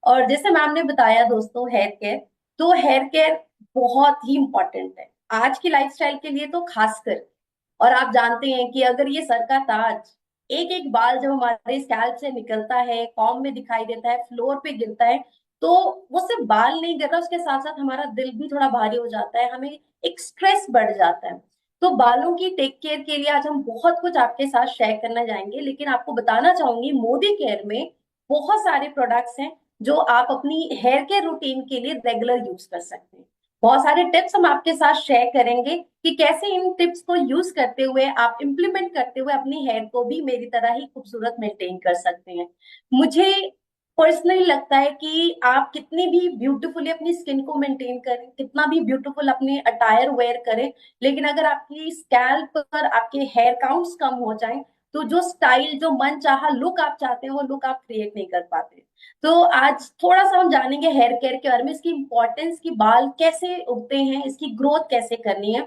और जैसे मैम ने बताया दोस्तों, हेयर केयर, तो हेयर केयर बहुत ही इंपॉर्टेंट है आज की लाइफस्टाइल के लिए तो खासकर। और आप जानते हैं कि अगर ये सर का ताज, एक एक बाल जब हमारे स्कैल्प से निकलता है, कॉम में दिखाई देता है, फ्लोर पे गिरता है, तो वो सिर्फ बाल नहीं गिर रहा, उसके साथ साथ हमारा दिल भी थोड़ा भारी हो जाता है, हमें एक स्ट्रेस बढ़ जाता है। तो बालों की टेक केयर के लिए आज हम बहुत कुछ आपके साथ शेयर करना चाहेंगे, लेकिन आपको बताना चाहूंगी मोदी केयर में बहुत सारे प्रोडक्ट्स हैं जो आप अपनी हेयर केयर रूटीन के लिए रेगुलर यूज कर सकते हैं। बहुत सारे टिप्स हम आपके साथ शेयर करेंगे कि कैसे इन टिप्स को यूज करते हुए आप इम्प्लीमेंट करते हुए अपनी हेयर को भी मेरी तरह ही खूबसूरत मेंटेन कर सकते हैं। मुझे पर्सनली लगता है कि आप कितनी भी ब्यूटीफुली अपनी स्किन को मेंटेन करें, कितना भी ब्यूटीफुल अपने अटायर वेयर करें, लेकिन अगर आपकी स्कैल्प पर आपके हेयर काउंट्स कम हो जाएं, तो जो स्टाइल, जो मन चाहा लुक आप चाहते हैं, वो लुक आप क्रिएट नहीं कर पाते। तो आज थोड़ा सा हम जानेंगे हेयर केयर के बारे में, इसकी इंपॉर्टेंस, की बाल कैसे उगते हैं, इसकी ग्रोथ कैसे करनी है।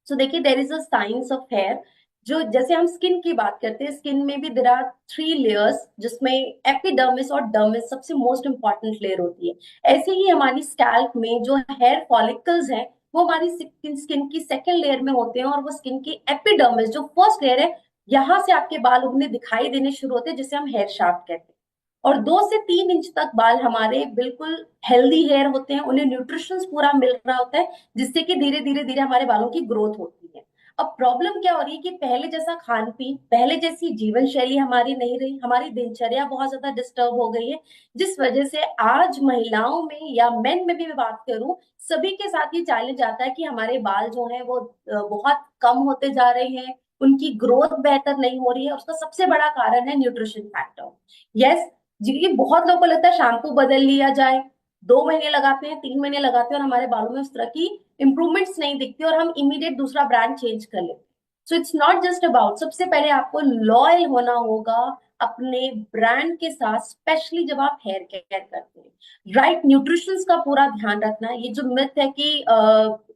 सो देखिए, there is a science of hair. जो जैसे हम स्किन की बात करते हैं, स्किन में भी देर आर थ्री लेयर्स, जिसमें एपिडर्मिस और डर्मिस सबसे मोस्ट इंपॉर्टेंट लेयर होती है। ऐसे ही हमारी स्कैल्प में जो हेयर फॉलिकल्स हैं, वो हमारी स्किन की सेकेंड लेयर में होते हैं, और वो स्किन की एपिडर्मिस जो फर्स्ट लेयर है, यहाँ से आपके बाल उगने दिखाई देने शुरू होते हैं, जिसे हम हेयर शाफ्ट कहते हैं। और 2 से 3 इंच तक बाल हमारे बिल्कुल हेल्दी हेयर होते हैं, उन्हें न्यूट्रिशन पूरा मिल रहा होता है, जिससे कि धीरे धीरे धीरे हमारे बालों की ग्रोथ होती है। अब प्रॉब्लम क्या हो रही है कि पहले जैसा खान पीन, पहले जैसी जीवन शैली हमारी नहीं रही, हमारी दिनचर्या बहुत ज्यादा डिस्टर्ब हो गई है, जिस वजह से आज महिलाओं में या मेन में भी मैं बात करूं, सभी के साथ ये चैलेंज आता है कि हमारे बाल जो है वो बहुत कम होते जा रहे हैं, उनकी ग्रोथ बेहतर नहीं हो रही है। उसका सबसे बड़ा कारण है न्यूट्रिशन फैक्टर। यस जी, बहुत लोगों को लगता है शैम्पू बदल लिया जाए, 2 महीने लगाते हैं, 3 महीने लगाते हैं, और हमारे बालों में उस तरह की इंप्रूवमेंट्स नहीं दिखती, और हम इमीडिएट दूसरा ब्रांड चेंज कर लेते हैं। So it's not just about, सबसे पहले आपको लॉयल होना होगा अपने ब्रांड के साथ, स्पेशली जब आप हेयर केयर करते हैं। राइट न्यूट्रिशन का पूरा ध्यान रखना। ये जो मिथ है कि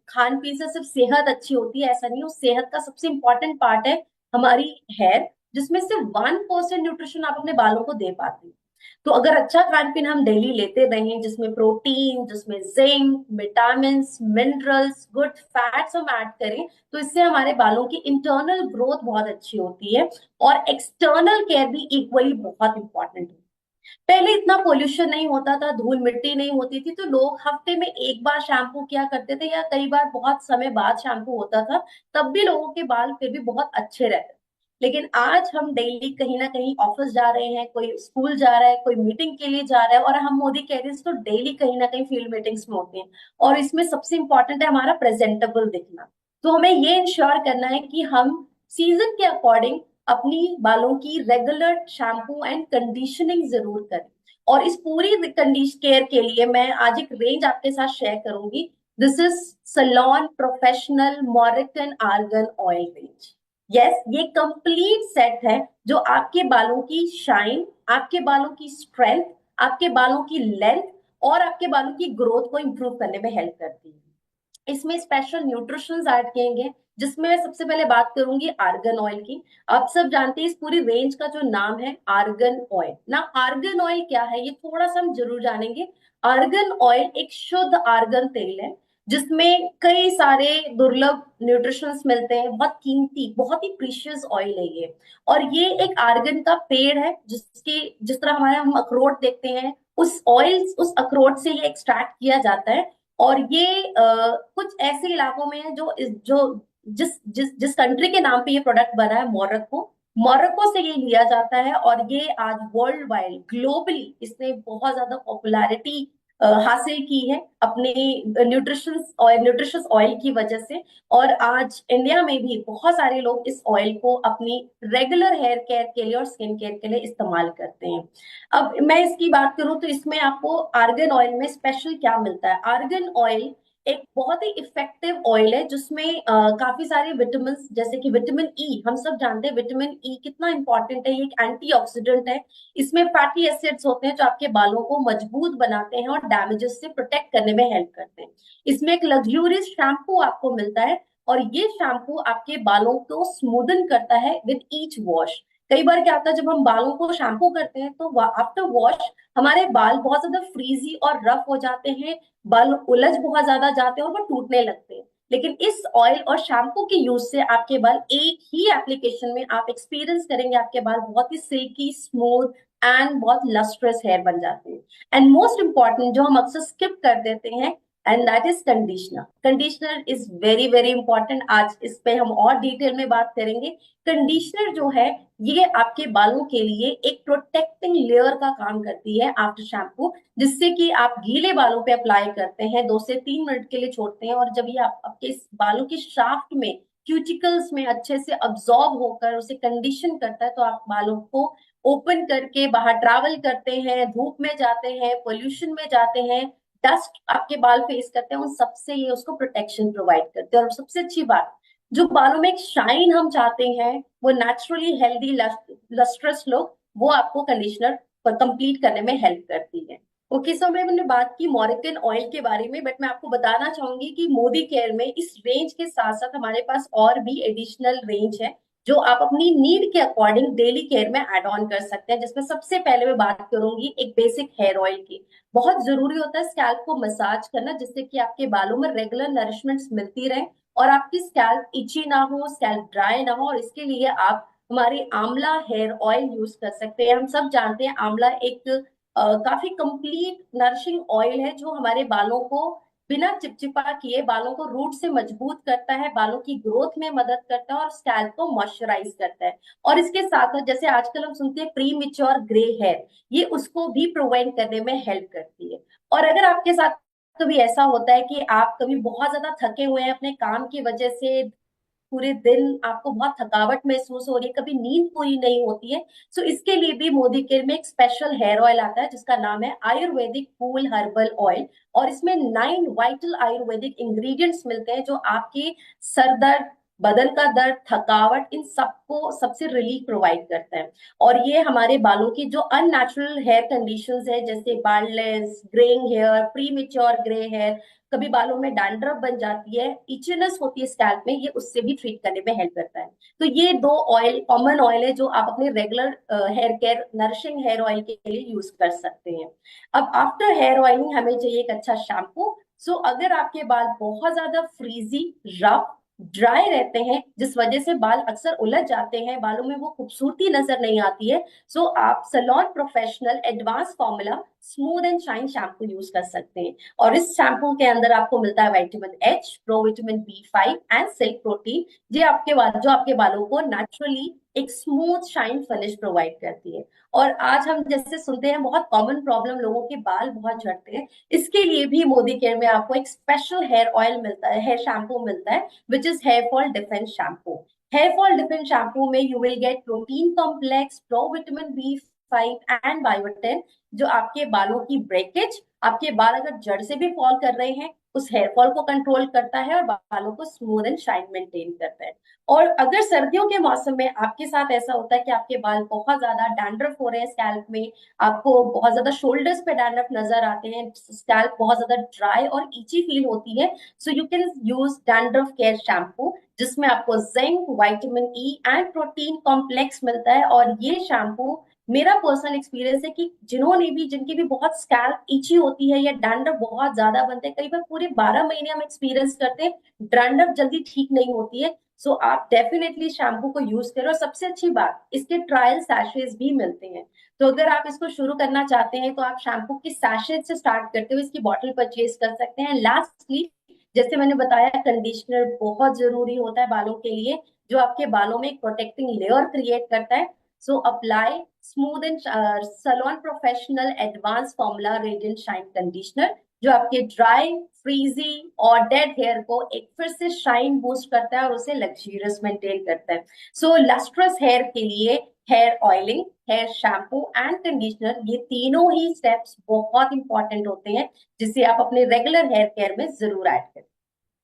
खान पीन से सिर्फ सेहत अच्छी होती है, ऐसा नहीं। उस सेहत का सबसे इंपॉर्टेंट पार्ट है हमारी हेयर, जिसमें सिर्फ 1% न्यूट्रिशन आप अपने बालों को दे पाते हैं। तो अगर अच्छा खान पीन हम डेली लेते रहें, जिसमें प्रोटीन, जिसमें zinc, vitamin, minerals, good fats हम ऐड करें, तो इससे हमारे बालों की इंटरनल ग्रोथ बहुत अच्छी होती है, और एक्सटर्नल केयर भी इक्वली बहुत इंपॉर्टेंट है। पहले इतना पोल्यूशन नहीं होता था, धूल मिट्टी नहीं होती थी, तो लोग हफ्ते में एक बार शैम्पू किया करते थे, या कई बार बहुत समय बाद शैम्पू होता था, तब भी लोगों के बाल फिर भी बहुत अच्छे रहते थे। लेकिन आज हम डेली कहीं ना कहीं ऑफिस जा रहे हैं, कोई स्कूल जा रहा है, कोई मीटिंग के लिए जा रहा है, और हम मोदी कैरियर्स तो डेली कहीं ना कहीं फील्ड मीटिंग्स में होते हैं, और इसमें सबसे इंपॉर्टेंट है हमारा प्रेजेंटेबल दिखना। तो हमें ये इंश्योर करना है कि हम सीजन के अकॉर्डिंग अपनी बालों की रेगुलर शैम्पू एंड कंडीशनिंग जरूर करें। और इस पूरी कंडीशन केयर के लिए मैं आज एक रेंज आपके साथ शेयर करूंगी। This is salon professional Moroccan argan oil range. Yes, ये कंप्लीट सेट है जो आपके बालों की शाइन, आपके बालों की स्ट्रेंथ, आपके बालों की लेंथ, और आपके बालों की ग्रोथ को इंप्रूव करने में हेल्प करती है। इसमें स्पेशल न्यूट्रिशंस ऐड किए गए, जिसमें मैं सबसे पहले बात करूंगी आर्गन ऑयल की। आप सब जानते हैं इस पूरी रेंज का जो नाम है आर्गन ऑयल। ना आर्गन ऑयल क्या है, ये थोड़ा सा हम जरूर जानेंगे। आर्गन ऑयल एक शुद्ध आर्गन तेल है, जिसमें कई सारे दुर्लभ न्यूट्रिशंस मिलते हैं, बहुत कीमती, बहुत ही प्रीशियस ऑयल है ये। और ये एक आर्गन का पेड़ है, जिसके जिस तरह हमारे हम अखरोट देखते हैं, उस ऑयल, उस अखरोट से ये एक्सट्रैक्ट किया जाता है। और ये कुछ ऐसे इलाकों में है जो जिस जिस जिस कंट्री के नाम पे ये प्रोडक्ट बना है, मोरक्को, मोरक्को से ये लिया जाता है। और ये आज वर्ल्ड वाइड ग्लोबली इसने बहुत ज्यादा पॉपुलैरिटी हासिल की है अपने न्यूट्रिशस ऑयल की वजह से। और आज इंडिया में भी बहुत सारे लोग इस ऑयल को अपनी रेगुलर हेयर केयर के लिए और स्किन केयर के लिए इस्तेमाल करते हैं। अब मैं इसकी बात करूं तो इसमें आपको आर्गन ऑयल में स्पेशल क्या मिलता है। आर्गन ऑयल एक बहुत ही इफेक्टिव ऑयल है, जिसमें काफी सारे विटामिन, जैसे कि विटामिन ई, हम सब जानते हैं विटामिन ई कितना इंपॉर्टेंट है, ये एक एंटीऑक्सीडेंट है। इसमें फैटी एसिड्स होते हैं जो आपके बालों को मजबूत बनाते हैं और डैमेजेस से प्रोटेक्ट करने में हेल्प करते हैं। इसमें एक लग्जूरियस शैम्पू आपको मिलता है, और ये शैम्पू आपके बालों को स्मूदन करता है विद ईच वॉश। कई बार क्या होता है, जब हम बालों को शैम्पू करते हैं तो आफ्टर वॉश हमारे बाल बहुत ज्यादा फ्रीजी और रफ हो जाते हैं, बाल उलझ बहुत ज्यादा जाते हैं और वो टूटने लगते हैं। लेकिन इस ऑयल और शैम्पू के यूज से आपके बाल एक ही एप्लीकेशन में आप एक्सपीरियंस करेंगे, आपके बाल बहुत ही सिल्की, स्मूथ एंड बहुत लस्ट्रस हेयर बन जाते हैं। एंड मोस्ट इंपॉर्टेंट जो हम अक्सर स्किप कर देते हैं, and that is conditioner. Conditioner is very very important, आज इस पे हम और डिटेल में बात करेंगे। कंडीशनर जो है ये आपके बालों के लिए एक प्रोटेक्टिंग लेयर का काम करती है आफ्टर शैम्पू, जिससे कि आप गीले बालों पे अप्लाई करते हैं, 2 से 3 मिनट के लिए छोड़ते हैं, और जब ये आप आपके इस बालों के शाफ्ट में, क्यूटिकल्स में अच्छे से अब्सॉर्ब होकर उसे कंडीशन करता है, तो आप बालों को ओपन करके बाहर ट्रैवल करते हैं, धूप में जाते हैं, पोल्यूशन में जाते हैं, डस्ट आपके बाल फेस करते हैं, उन सबसे ये उसको प्रोटेक्शन प्रोवाइड करते हैं। और सबसे अच्छी बात, जो बालों में एक शाइन हम चाहते हैं, वो नेचुरली हेल्दी लस्ट्रस लुक, वो आपको कंडीशनर कंप्लीट करने में हेल्प करती है। ओके, सो मैंने बात की मॉरिकन ऑयल के बारे में, बट मैं आपको बताना चाहूंगी कि मोदी केयर में इस रेंज के साथ साथ हमारे पास और भी एडिशनल रेंज है, जो आप अपनी नीड के अकॉर्डिंग डेली केयर में एड ऑन कर सकते हैं। जिसमें सबसे पहले मैं बात करूंगी एक बेसिक हेयर ऑयल की। बहुत जरूरी होता है स्कैल्प को मसाज करना, जिससे कि आपके बालों में रेगुलर नरिशमेंट्स मिलती रहे और आपकी स्कैल्प इची ना हो, स्कैल्प ड्राई ना हो। और इसके लिए आप हमारी आंवला हेयर ऑयल यूज कर सकते हैं। हम सब जानते हैं आंवला एक काफी कंप्लीट नरिशिंग ऑयल है, जो हमारे बालों को बिना चिपचिपा किए बालों को रूट से मजबूत करता है, बालों की ग्रोथ में मदद करता है और स्कैल्प को मॉइस्चराइज करता है। और इसके साथ साथ जैसे आजकल हम सुनते हैं प्री मिच्योर ग्रे हेयर, ये उसको भी प्रिवेंट करने में हेल्प करती है। और अगर आपके साथ कभी ऐसा होता है कि आप कभी बहुत ज्यादा थके हुए हैं अपने काम की वजह से, पूरे दिन आपको बहुत थकावट महसूस हो रही है, कभी नींद पूरी नहीं होती है, सो इसके लिए भी मोदी केयर में एक स्पेशल हेयर ऑयल आता है जिसका नाम है आयुर्वेदिक कूल हर्बल ऑयल। और इसमें 9 वाइटल आयुर्वेदिक इंग्रेडिएंट्स मिलते हैं, जो आपके सर दर्द, बदन का दर्द, थकावट, इन सबको सबसे रिलीफ प्रोवाइड करता है। और ये हमारे बालों की जो अननेचुरल हेयर कंडीशंस है, जैसे baldness, greying hair, premature grey hair, कभी बालों में डैंड्रफ बन जाती है, इचनेस होती है स्कैल्प में, ये उससे भी ट्रीट करने में हेल्प करता है। तो ये 2 ऑयल कॉमन ऑयल है जो आप अपने regular hair care nourishing hair oil के लिए यूज कर सकते हैं। अब आफ्टर हेयर ऑयलिंग हमें चाहिए एक अच्छा शैम्पू। सो अगर आपके बाल बहुत ज्यादा फ्रीजी, रफ, ड्राई रहते हैं, जिस वजह से बाल अक्सर उलझ जाते हैं, बालों में वो खूबसूरती नजर नहीं आती है, सो आप salon professional advance formula smooth and shine shampoo use कर सकते हैं। और इस शैम्पू के अंदर आपको मिलता है vitamin H, pro vitamin B5 and silk protein, जो आपके बालों को नेचुरली एक स्मूथ शाइन फिनिश प्रोवाइड करती है। और आज हम जैसे सुनते हैं बहुत कॉमन प्रॉब्लम, लोगों के बाल बहुत झड़ते हैं, इसके लिए भी मोदी केयर में आपको एक स्पेशल हेयर ऑयल मिलता है, हेयर शैम्पू मिलता है, which is hair fall defence shampoo. Hair fall defence shampoo में you will get protein complex, pro vitamin B5 and biotin, जो आपके बालों की ब्रेकेज, आपके बाल अगर जड़ से भी फॉल कर रहे हैं, उस हेयर फॉल को कंट्रोल करता है और बालों को स्मूथ एंड शाइन मेंटेन करता है। और अगर सर्दियों के मौसम में आपके साथ ऐसा होता है कि आपके बाल बहुत ज्यादा डैंड्रफ हो रहे हैं स्कैल्प में, आपको बहुत ज्यादा शोल्डर्स पे डैंड्रफ नजर आते हैं, स्कैल्प बहुत ज्यादा ड्राई और इची फील होती है, so you can use dandruff care shampoo, जिसमें आपको zinc, vitamin E and protein complex मिलता है। और ये शैम्पू, मेरा पर्सनल एक्सपीरियंस है कि जिनकी भी बहुत स्कैल्प इची होती है या डैंड्रफ बहुत ज्यादा बनते हैं, कई बार पूरे 12 महीने हम एक्सपीरियंस करते हैं डैंड्रफ जल्दी ठीक नहीं होती है, सो आप डेफिनेटली शैम्पू को यूज करें। और सबसे अच्छी बात, इसके ट्रायल सैशेज भी मिलते हैं, तो अगर आप इसको शुरू करना चाहते हैं तो आप शैम्पू की सैशेज से स्टार्ट करते हुए इसकी बॉटल परचेज कर सकते हैं। लास्टली, जैसे मैंने बताया, कंडीशनर बहुत जरूरी होता है बालों के लिए, जो आपके बालों में एक प्रोटेक्टिंग लेयर क्रिएट करता है। So apply smooth and salon professional advance formula radiant shine conditioner, जो आपके ड्राई, फ्रीजी और डेड हेयर को एक फिर से शाइन बूस्ट करता है और उसे लग्जरियस मेंटेन करता है। सो लस्ट्रस हेयर के लिए hair oiling, hair shampoo and conditioner, ये तीनों ही स्टेप्स बहुत इंपॉर्टेंट होते हैं, जिसे आप अपने रेगुलर हेयर केयर में जरूर ऐड करें।